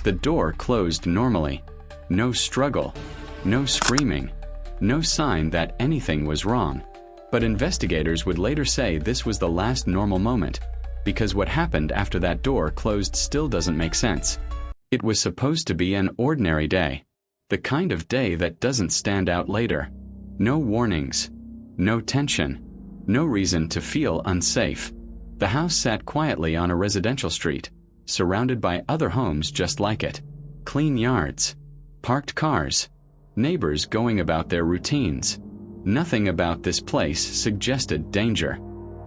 The door closed normally. No struggle, no screaming, no sign that anything was wrong. But investigators would later say this was the last normal moment, because what happened after that door closed still doesn't make sense. It was supposed to be an ordinary day. The kind of day that doesn't stand out later. No warnings. No tension. No reason to feel unsafe. The house sat quietly on a residential street, surrounded by other homes just like it. Clean yards. Parked cars. Neighbors going about their routines. Nothing about this place suggested danger.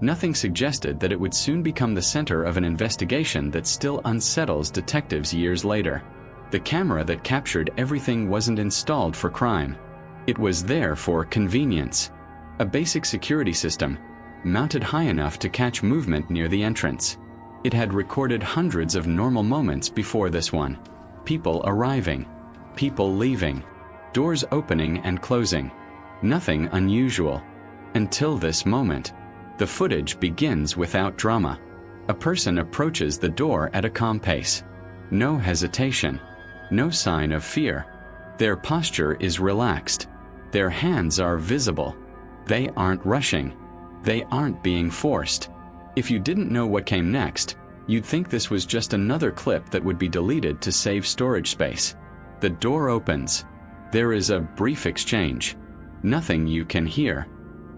Nothing suggested that it would soon become the center of an investigation that still unsettles detectives years later. The camera that captured everything wasn't installed for crime. It was there for convenience. A basic security system, mounted high enough to catch movement near the entrance. It had recorded hundreds of normal moments before this one. People arriving, people leaving, doors opening and closing. Nothing unusual. Until this moment. The footage begins without drama. A person approaches the door at a calm pace. No hesitation. No sign of fear. Their posture is relaxed. Their hands are visible. They aren't rushing. They aren't being forced. If you didn't know what came next, you'd think this was just another clip that would be deleted to save storage space. The door opens. There is a brief exchange. Nothing you can hear.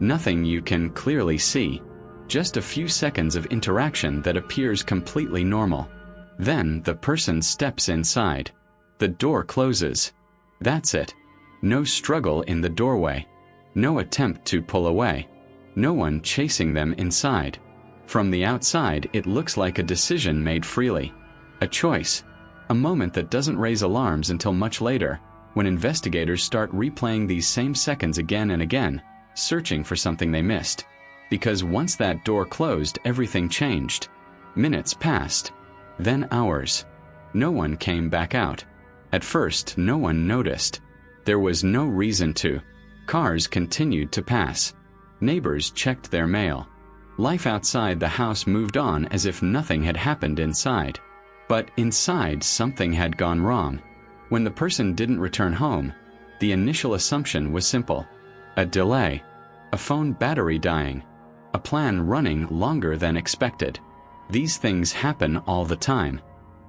Nothing you can clearly see. Just a few seconds of interaction that appears completely normal. Then the person steps inside. The door closes. That's it. No struggle in the doorway. No attempt to pull away. No one chasing them inside. From the outside, it looks like a decision made freely. A choice. A moment that doesn't raise alarms until much later, when investigators start replaying these same seconds again and again, searching for something they missed. Because once that door closed, everything changed. Minutes passed. Then hours. No one came back out. At first, no one noticed. There was no reason to. Cars continued to pass. Neighbors checked their mail. Life outside the house moved on as if nothing had happened inside. But inside, something had gone wrong. When the person didn't return home, the initial assumption was simple. A delay. A phone battery dying. A plan running longer than expected. These things happen all the time.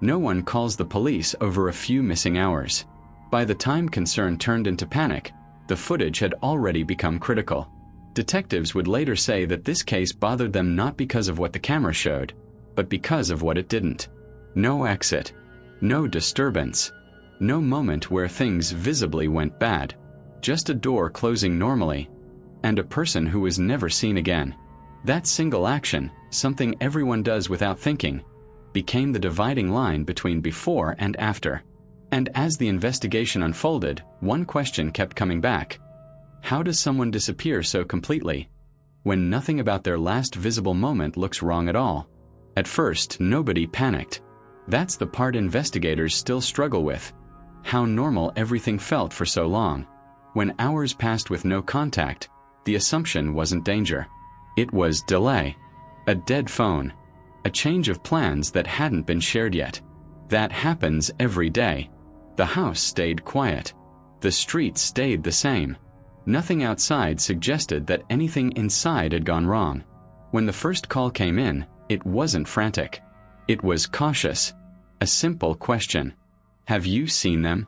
No one calls the police over a few missing hours. By the time concern turned into panic, the footage had already become critical. Detectives would later say that this case bothered them not because of what the camera showed, but because of what it didn't. No exit. No disturbance. No moment where things visibly went bad. Just a door closing normally, and a person who was never seen again. That single action, something everyone does without thinking, became the dividing line between before and after. And as the investigation unfolded, one question kept coming back. How does someone disappear so completely, when nothing about their last visible moment looks wrong at all? At first, nobody panicked. That's the part investigators still struggle with. How normal everything felt for so long. When hours passed with no contact, the assumption wasn't danger. It was delay. A dead phone. A change of plans that hadn't been shared yet. That happens every day. The house stayed quiet. The streets stayed the same. Nothing outside suggested that anything inside had gone wrong. When the first call came in, it wasn't frantic. It was cautious. A simple question. Have you seen them?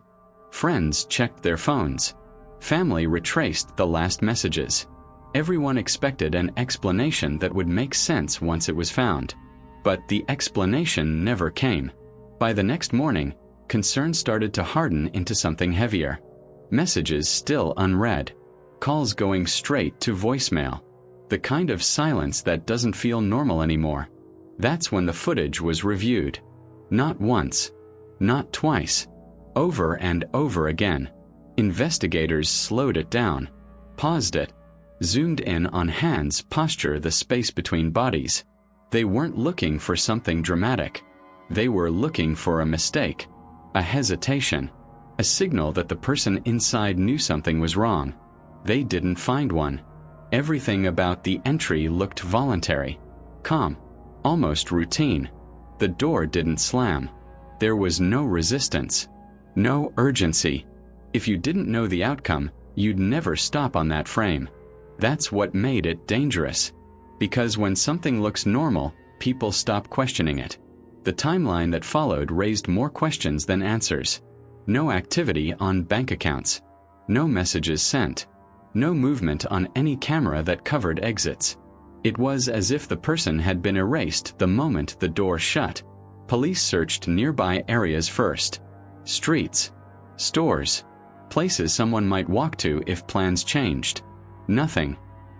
Friends checked their phones. Family retraced the last messages. Everyone expected an explanation that would make sense once it was found. But the explanation never came. By the next morning, concern started to harden into something heavier. Messages still unread. Calls going straight to voicemail. The kind of silence that doesn't feel normal anymore. That's when the footage was reviewed. Not once. Not twice. Over and over again. Investigators slowed it down. Paused it. Zoomed in on hands, posture, the space between bodies. They weren't looking for something dramatic. They were looking for a mistake. A hesitation. A signal that the person inside knew something was wrong. They didn't find one. Everything about the entry looked voluntary. Calm. Almost routine. The door didn't slam. There was no resistance, no urgency. If you didn't know the outcome, you'd never stop on that frame. That's what made it dangerous. Because when something looks normal, people stop questioning it. The timeline that followed raised more questions than answers. No activity on bank accounts. No messages sent. No movement on any camera that covered exits. It was as if the person had been erased the moment the door shut. Police searched nearby areas first. Streets, stores, places someone might walk to if plans changed. Nothing.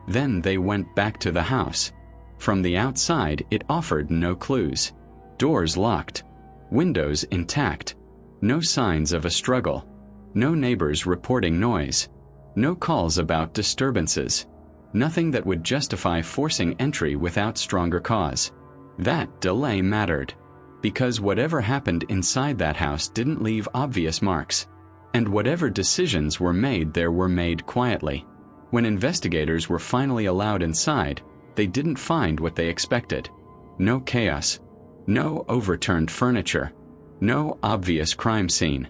Then they went back to the house. From the outside, it offered no clues. Doors locked. Windows intact. No signs of a struggle. No neighbors reporting noise. No calls about disturbances. Nothing that would justify forcing entry without stronger cause. That delay mattered. Because whatever happened inside that house didn't leave obvious marks. And whatever decisions were made there were made quietly. When investigators were finally allowed inside, they didn't find what they expected. No chaos. No overturned furniture. No obvious crime scene.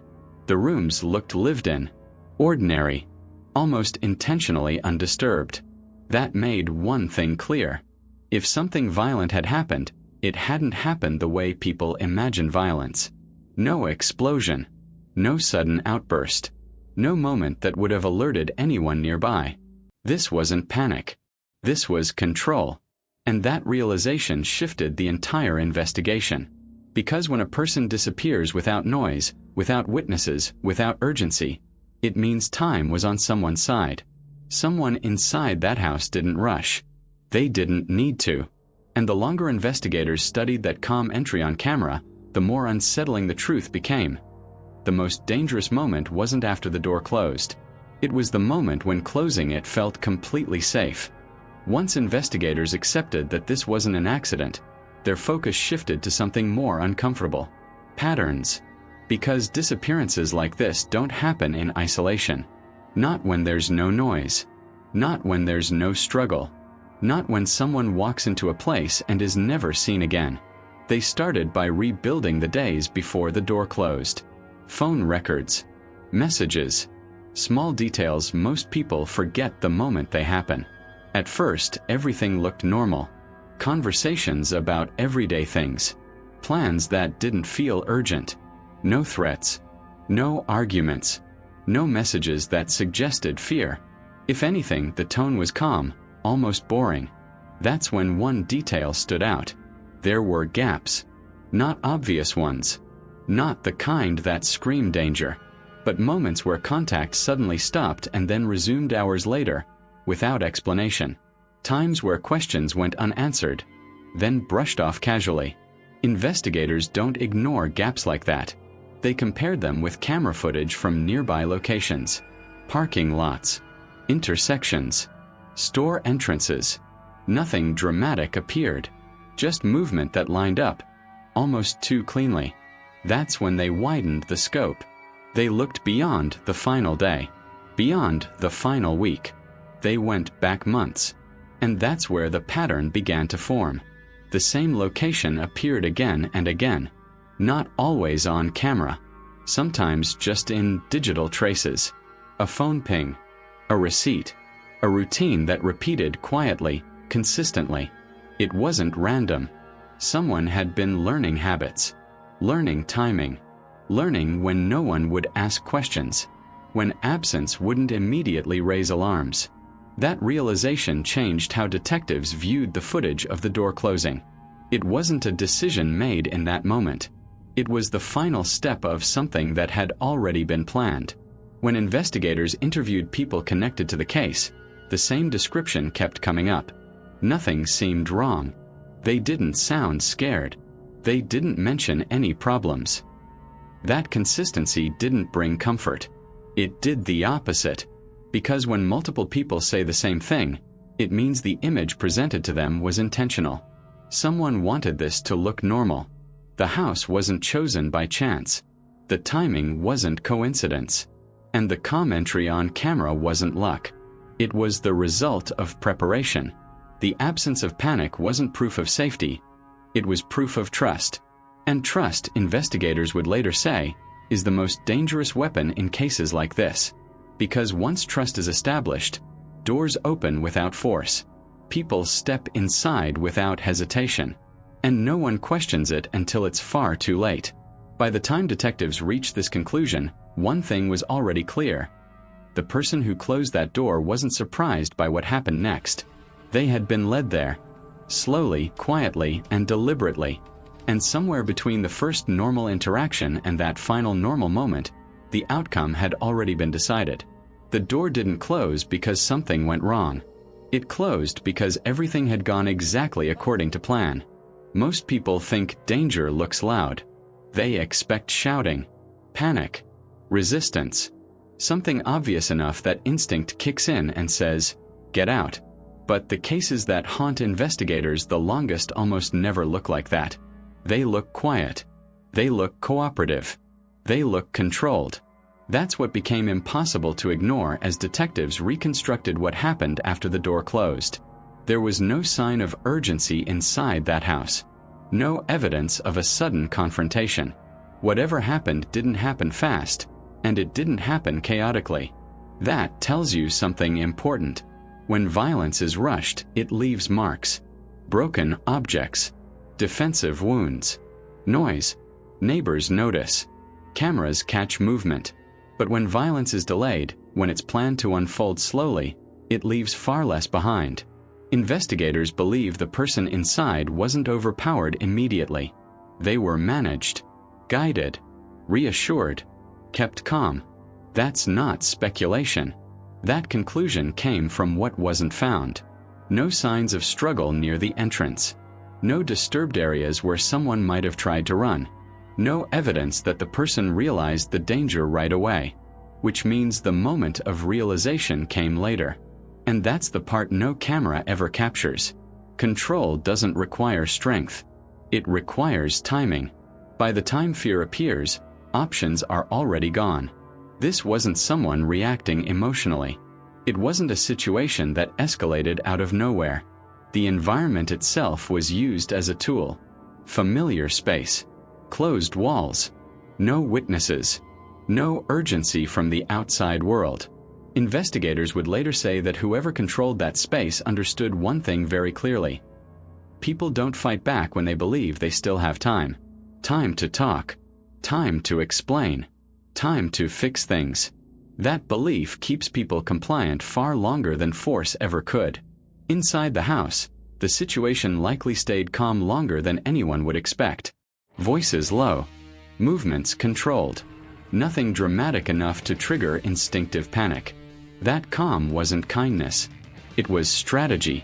The rooms looked lived in. Ordinary. Almost intentionally undisturbed. That made one thing clear. If something violent had happened, it hadn't happened the way people imagine violence. No explosion. No sudden outburst. No moment that would have alerted anyone nearby. This wasn't panic. This was control. And that realization shifted the entire investigation. Because when a person disappears without noise, without witnesses, without urgency, it means time was on someone's side. Someone inside that house didn't rush. They didn't need to. And the longer investigators studied that calm entry on camera, the more unsettling the truth became. The most dangerous moment wasn't after the door closed. It was the moment when closing it felt completely safe. Once investigators accepted that this wasn't an accident, their focus shifted to something more uncomfortable. Patterns. Because disappearances like this don't happen in isolation. Not when there's no noise. Not when there's no struggle. Not when someone walks into a place and is never seen again. They started by rebuilding the days before the door closed. Phone records. Messages. Small details most people forget the moment they happen. At first, everything looked normal. Conversations about everyday things. Plans that didn't feel urgent. No threats. No arguments. No messages that suggested fear. If anything, the tone was calm, almost boring. That's when one detail stood out. There were gaps. Not obvious ones. Not the kind that screamed danger. But moments where contact suddenly stopped and then resumed hours later, without explanation. Times where questions went unanswered, then brushed off casually. Investigators don't ignore gaps like that. They compared them with camera footage from nearby locations. Parking lots. Intersections. Store entrances. Nothing dramatic appeared. Just movement that lined up, almost too cleanly. That's when they widened the scope. They looked beyond the final day. Beyond the final week. They went back months. And that's where the pattern began to form. The same location appeared again and again. Not always on camera. Sometimes just in digital traces. A phone ping. A receipt. A routine that repeated quietly, consistently. It wasn't random. Someone had been learning habits. Learning timing. Learning when no one would ask questions. When absence wouldn't immediately raise alarms. That realization changed how detectives viewed the footage of the door closing. It wasn't a decision made in that moment. It was the final step of something that had already been planned. When investigators interviewed people connected to the case, the same description kept coming up. Nothing seemed wrong. They didn't sound scared. They didn't mention any problems. That consistency didn't bring comfort. It did the opposite. Because when multiple people say the same thing, it means the image presented to them was intentional. Someone wanted this to look normal. The house wasn't chosen by chance. The timing wasn't coincidence. And the commentary on camera wasn't luck. It was the result of preparation. The absence of panic wasn't proof of safety. It was proof of trust. And trust, investigators would later say, is the most dangerous weapon in cases like this. Because once trust is established, doors open without force. People step inside without hesitation. And no one questions it until it's far too late. By the time detectives reached this conclusion, one thing was already clear. The person who closed that door wasn't surprised by what happened next. They had been led there. Slowly, quietly, and deliberately. And somewhere between the first normal interaction and that final normal moment, the outcome had already been decided. The door didn't close because something went wrong. It closed because everything had gone exactly according to plan. Most people think danger looks loud. They expect shouting, panic, resistance, something obvious enough that instinct kicks in and says, "Get out." But the cases that haunt investigators the longest almost never look like that. They look quiet. They look cooperative. They look controlled. That's what became impossible to ignore as detectives reconstructed what happened after the door closed. There was no sign of urgency inside that house. No evidence of a sudden confrontation. Whatever happened didn't happen fast, and it didn't happen chaotically. That tells you something important. When violence is rushed, it leaves marks. Broken objects. Defensive wounds. Noise. Neighbors notice. Cameras catch movement. But when violence is delayed, when it's planned to unfold slowly, it leaves far less behind. Investigators believe the person inside wasn't overpowered immediately. They were managed, guided, reassured, kept calm. That's not speculation. That conclusion came from what wasn't found. No signs of struggle near the entrance. No disturbed areas where someone might have tried to run. No evidence that the person realized the danger right away. Which means the moment of realization came later. And that's the part no camera ever captures. Control doesn't require strength. It requires timing. By the time fear appears, options are already gone. This wasn't someone reacting emotionally. It wasn't a situation that escalated out of nowhere. The environment itself was used as a tool. Familiar space. Closed walls. No witnesses. No urgency from the outside world. Investigators would later say that whoever controlled that space understood one thing very clearly. People don't fight back when they believe they still have time. Time to talk. Time to explain. Time to fix things. That belief keeps people compliant far longer than force ever could. Inside the house, the situation likely stayed calm longer than anyone would expect. Voices low. Movements controlled. Nothing dramatic enough to trigger instinctive panic. That calm wasn't kindness. It was strategy.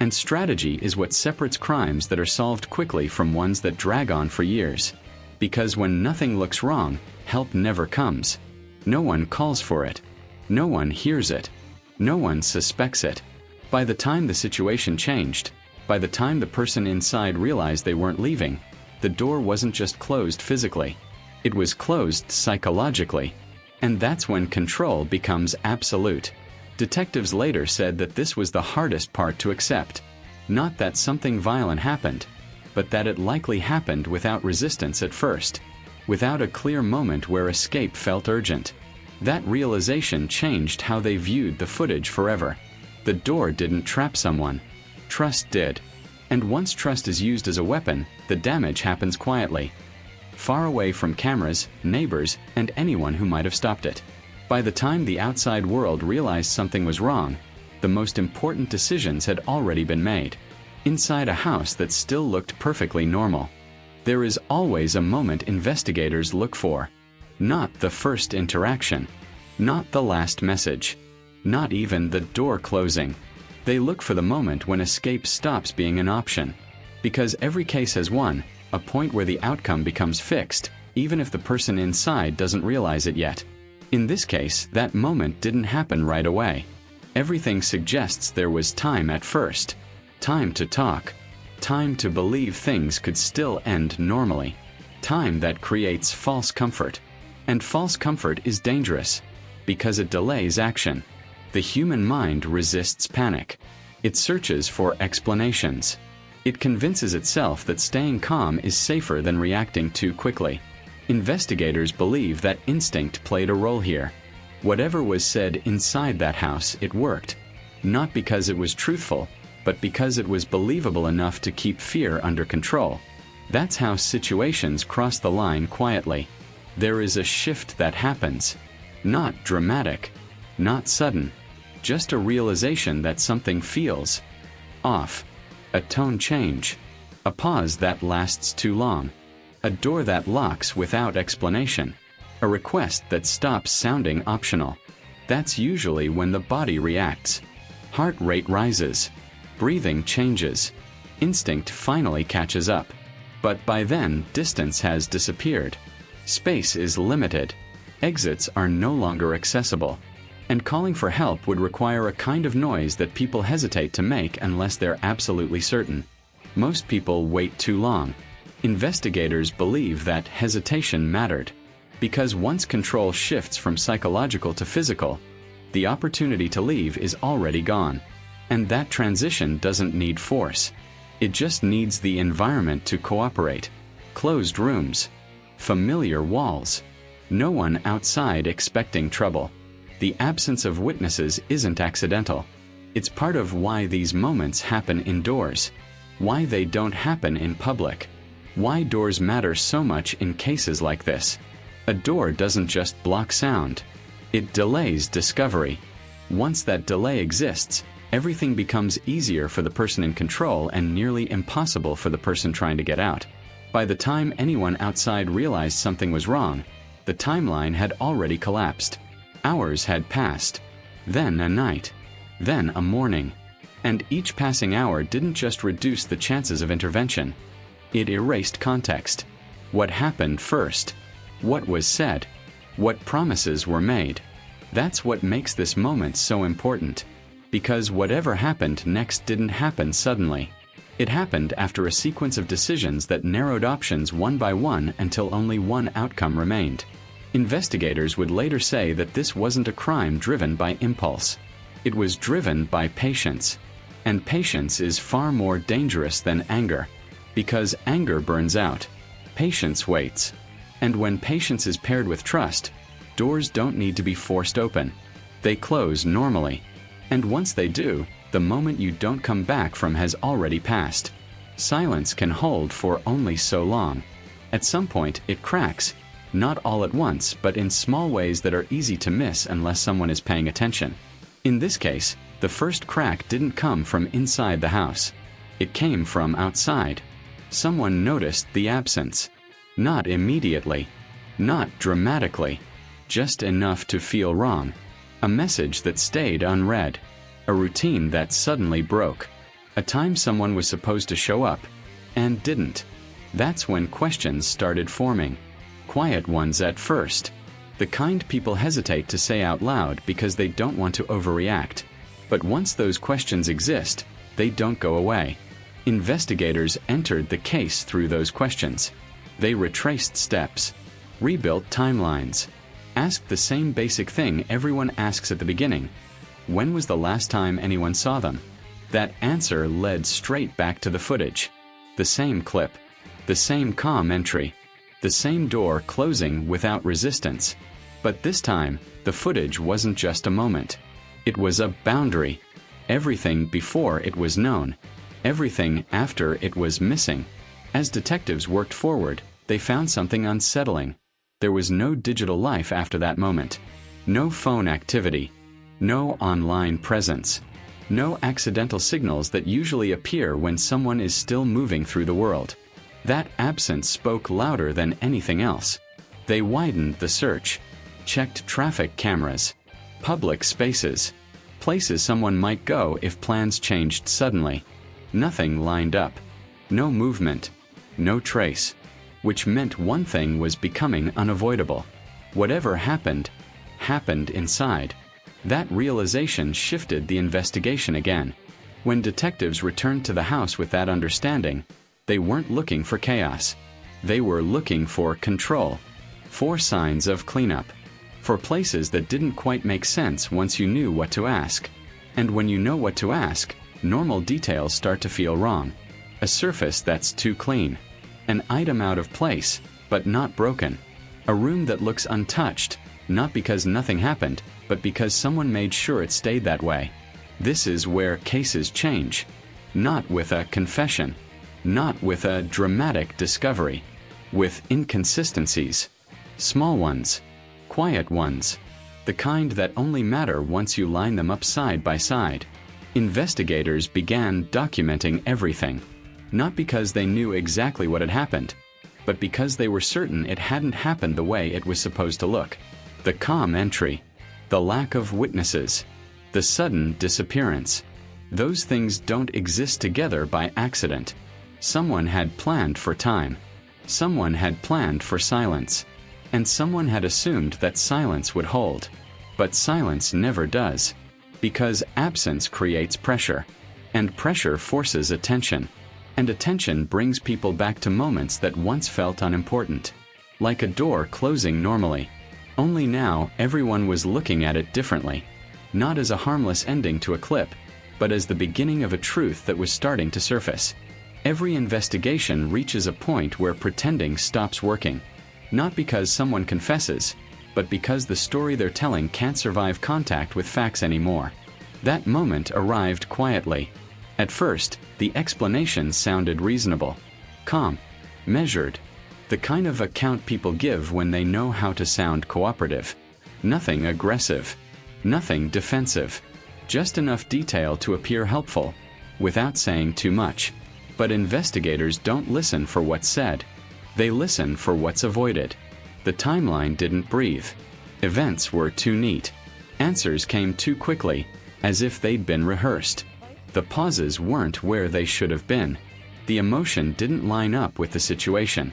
And strategy is what separates crimes that are solved quickly from ones that drag on for years. Because when nothing looks wrong, help never comes. No one calls for it. No one hears it. No one suspects it. By the time the situation changed, by the time the person inside realized they weren't leaving, the door wasn't just closed physically. It was closed psychologically. And that's when control becomes absolute. Detectives later said that this was the hardest part to accept. Not that something violent happened, but that it likely happened without resistance at first. Without a clear moment where escape felt urgent. That realization changed how they viewed the footage forever. The door didn't trap someone. Trust did. And once trust is used as a weapon, the damage happens quietly. Far away from cameras, neighbors, and anyone who might have stopped it. By the time the outside world realized something was wrong, the most important decisions had already been made. Inside a house that still looked perfectly normal. There is always a moment investigators look for. Not the first interaction. Not the last message. Not even the door closing. They look for the moment when escape stops being an option. Because every case has one, a point where the outcome becomes fixed, even if the person inside doesn't realize it yet. In this case, that moment didn't happen right away. Everything suggests there was time at first. Time to talk. Time to believe things could still end normally. Time that creates false comfort. And false comfort is dangerous, because it delays action. The human mind resists panic. It searches for explanations. It convinces itself that staying calm is safer than reacting too quickly. Investigators believe that instinct played a role here. Whatever was said inside that house, it worked. Not because it was truthful, but because it was believable enough to keep fear under control. That's how situations cross the line quietly. There is a shift that happens. Not dramatic, not sudden, just a realization that something feels off. A tone change. A pause that lasts too long. A door that locks without explanation. A request that stops sounding optional. That's usually when the body reacts. Heart rate rises. Breathing changes. Instinct finally catches up. But by then, distance has disappeared. Space is limited. Exits are no longer accessible. And calling for help would require a kind of noise that people hesitate to make unless they're absolutely certain. Most people wait too long. Investigators believe that hesitation mattered, because once control shifts from psychological to physical, the opportunity to leave is already gone. And that transition doesn't need force. It just needs the environment to cooperate. Closed rooms. Familiar walls. No one outside expecting trouble. The absence of witnesses isn't accidental. It's part of why these moments happen indoors. Why they don't happen in public. Why doors matter so much in cases like this. A door doesn't just block sound. It delays discovery. Once that delay exists, everything becomes easier for the person in control and nearly impossible for the person trying to get out. By the time anyone outside realized something was wrong, the timeline had already collapsed. Hours had passed. Then a night. Then a morning. And each passing hour didn't just reduce the chances of intervention. It erased context. What happened first? What was said? What promises were made? That's what makes this moment so important. Because whatever happened next didn't happen suddenly. It happened after a sequence of decisions that narrowed options one by one until only one outcome remained. Investigators would later say that this wasn't a crime driven by impulse. It was driven by patience. And patience is far more dangerous than anger. Because anger burns out. Patience waits. And when patience is paired with trust, doors don't need to be forced open. They close normally. And once they do, the moment you don't come back from has already passed. Silence can hold for only so long. At some point, it cracks. Not all at once, but in small ways that are easy to miss unless someone is paying attention. In this case, the first crack didn't come from inside the house. It came from outside. Someone noticed the absence. Not immediately. Not dramatically. Just enough to feel wrong. A message that stayed unread. A routine that suddenly broke. A time someone was supposed to show up, and didn't. That's when questions started forming. Quiet ones at first. The kind people hesitate to say out loud because they don't want to overreact. But once those questions exist, they don't go away. Investigators entered the case through those questions. They retraced steps. Rebuilt timelines. Asked the same basic thing everyone asks at the beginning. When was the last time anyone saw them? That answer led straight back to the footage. The same clip. The same calm entry. The same door closing without resistance. But this time, the footage wasn't just a moment. It was a boundary. Everything before it was known. Everything after it was missing. As detectives worked forward, they found something unsettling. There was no digital life after that moment. No phone activity. No online presence. No accidental signals that usually appear when someone is still moving through the world. That absence spoke louder than anything else. They widened the search. Checked traffic cameras. Public spaces. Places someone might go if plans changed suddenly. Nothing lined up. No movement. No trace. Which meant one thing was becoming unavoidable. Whatever happened, happened inside. That realization shifted the investigation again. When detectives returned to the house with that understanding, they weren't looking for chaos. They were looking for control. For signs of cleanup. For places that didn't quite make sense once you knew what to ask. And when you know what to ask, normal details start to feel wrong. A surface that's too clean. An item out of place, but not broken. A room that looks untouched, not because nothing happened, but because someone made sure it stayed that way. This is where cases change. Not with a confession. Not with a dramatic discovery. With inconsistencies. Small ones. Quiet ones. The kind that only matter once you line them up side by side. Investigators began documenting everything. Not because they knew exactly what had happened, but because they were certain it hadn't happened the way it was supposed to look. The calm entry. The lack of witnesses. The sudden disappearance. Those things don't exist together by accident. Someone had planned for time. Someone had planned for silence. And someone had assumed that silence would hold. But silence never does. Because absence creates pressure. And pressure forces attention. And attention brings people back to moments that once felt unimportant. Like a door closing normally. Only now everyone was looking at it differently. Not as a harmless ending to a clip, but as the beginning of a truth that was starting to surface. Every investigation reaches a point where pretending stops working. Not because someone confesses, but because the story they're telling can't survive contact with facts anymore. That moment arrived quietly. At first, the explanation sounded reasonable. Calm. Measured. The kind of account people give when they know how to sound cooperative. Nothing aggressive. Nothing defensive. Just enough detail to appear helpful, without saying too much. But investigators don't listen for what's said. They listen for what's avoided. The timeline didn't breathe. Events were too neat. Answers came too quickly, as if they'd been rehearsed. The pauses weren't where they should have been. The emotion didn't line up with the situation.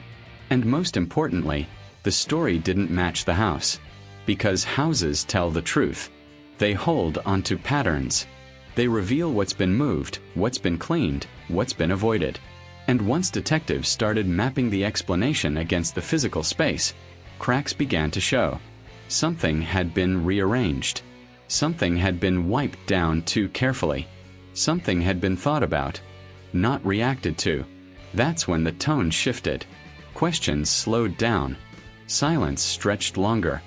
And most importantly, the story didn't match the house. Because houses tell the truth. They hold onto patterns. They reveal what's been moved, what's been cleaned, what's been avoided. And once detectives started mapping the explanation against the physical space, cracks began to show. Something had been rearranged. Something had been wiped down too carefully. Something had been thought about, not reacted to. That's when the tone shifted. Questions slowed down. Silence stretched longer.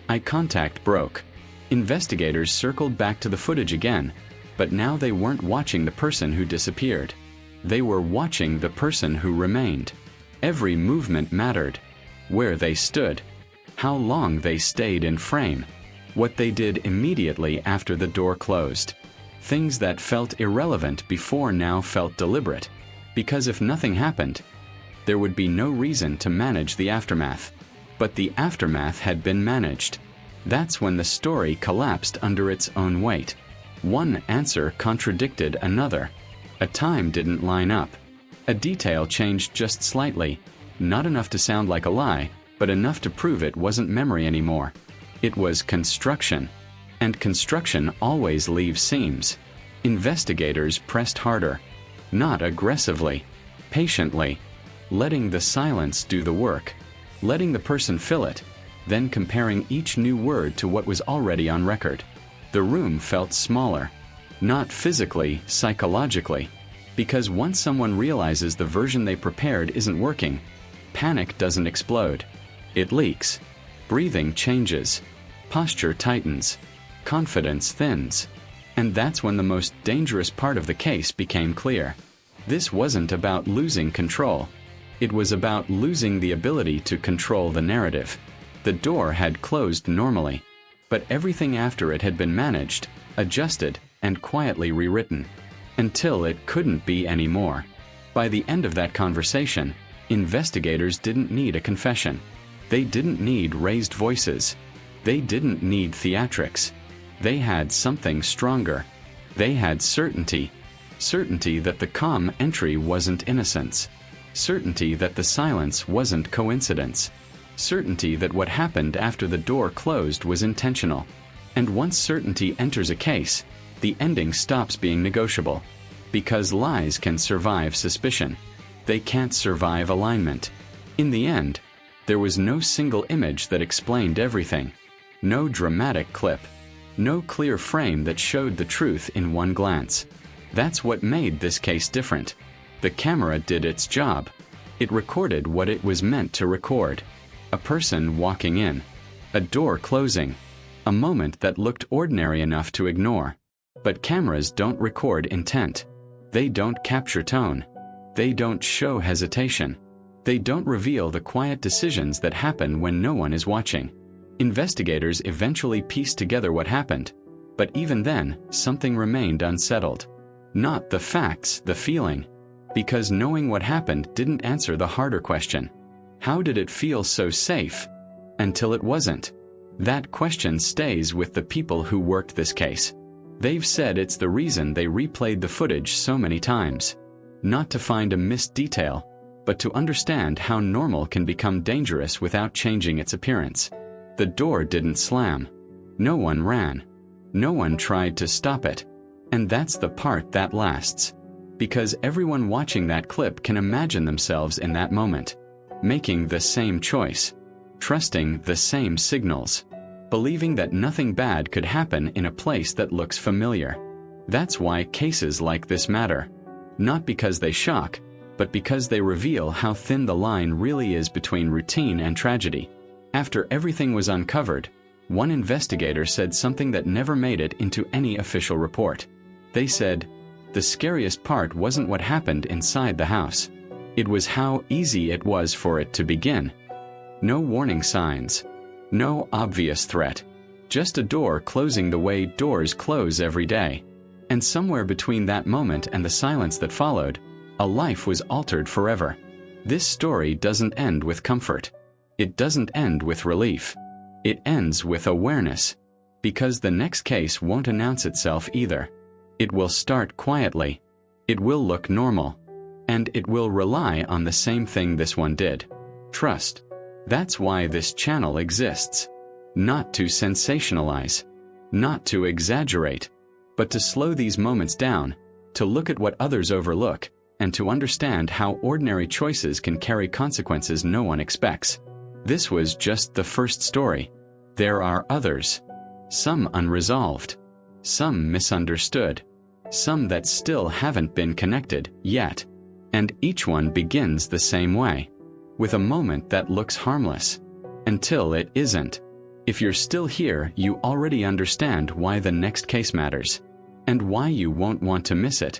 Eye contact broke. Investigators circled back to the footage again, but now they weren't watching the person who disappeared. They were watching the person who remained. Every movement mattered. Where they stood. How long they stayed in frame. What they did immediately after the door closed. Things that felt irrelevant before now felt deliberate. Because if nothing happened, there would be no reason to manage the aftermath. But the aftermath had been managed. That's when the story collapsed under its own weight. One answer contradicted another. A time didn't line up. A detail changed just slightly. Not enough to sound like a lie, but enough to prove it wasn't memory anymore. It was construction. And construction always leaves seams. Investigators pressed harder. Not aggressively. Patiently. Letting the silence do the work. Letting the person fill it. Then comparing each new word to what was already on record. The room felt smaller. Not physically, psychologically. Because once someone realizes the version they prepared isn't working, panic doesn't explode. It leaks. Breathing changes. Posture tightens. Confidence thins. And that's when the most dangerous part of the case became clear. This wasn't about losing control. It was about losing the ability to control the narrative. The door had closed normally, but everything after it had been managed, adjusted, and quietly rewritten. Until it couldn't be anymore. By the end of that conversation, investigators didn't need a confession. They didn't need raised voices. They didn't need theatrics. They had something stronger. They had certainty. Certainty that the calm entry wasn't innocence. Certainty that the silence wasn't coincidence. Certainty that what happened after the door closed was intentional. And once certainty enters a case, the ending stops being negotiable. Because lies can survive suspicion. They can't survive alignment. In the end, there was no single image that explained everything. No dramatic clip. No clear frame that showed the truth in one glance. That's what made this case different. The camera did its job. It recorded what it was meant to record. A person walking in. A door closing. A moment that looked ordinary enough to ignore. But cameras don't record intent. They don't capture tone. They don't show hesitation. They don't reveal the quiet decisions that happen when no one is watching. Investigators eventually pieced together what happened. But even then, something remained unsettled. Not the facts, the feeling. Because knowing what happened didn't answer the harder question. How did it feel so safe? Until it wasn't. That question stays with the people who worked this case. They've said it's the reason they replayed the footage so many times. Not to find a missed detail, but to understand how normal can become dangerous without changing its appearance. The door didn't slam. No one ran. No one tried to stop it. And that's the part that lasts. Because everyone watching that clip can imagine themselves in that moment. Making the same choice. Trusting the same signals. Believing that nothing bad could happen in a place that looks familiar. That's why cases like this matter. Not because they shock, but because they reveal how thin the line really is between routine and tragedy. After everything was uncovered, one investigator said something that never made it into any official report. They said, "The scariest part wasn't what happened inside the house. It was how easy it was for it to begin. No warning signs. No obvious threat. Just a door closing the way doors close every day. And somewhere between that moment and the silence that followed, a life was altered forever." This story doesn't end with comfort. It doesn't end with relief. It ends with awareness. Because the next case won't announce itself either. It will start quietly. It will look normal. And it will rely on the same thing this one did. Trust. That's why this channel exists. Not to sensationalize. Not to exaggerate. But to slow these moments down, to look at what others overlook, and to understand how ordinary choices can carry consequences no one expects. This was just the first story. There are others. Some unresolved. Some misunderstood. Some that still haven't been connected yet. And each one begins the same way. With a moment that looks harmless. Until it isn't. If you're still here, you already understand why the next case matters. And why you won't want to miss it.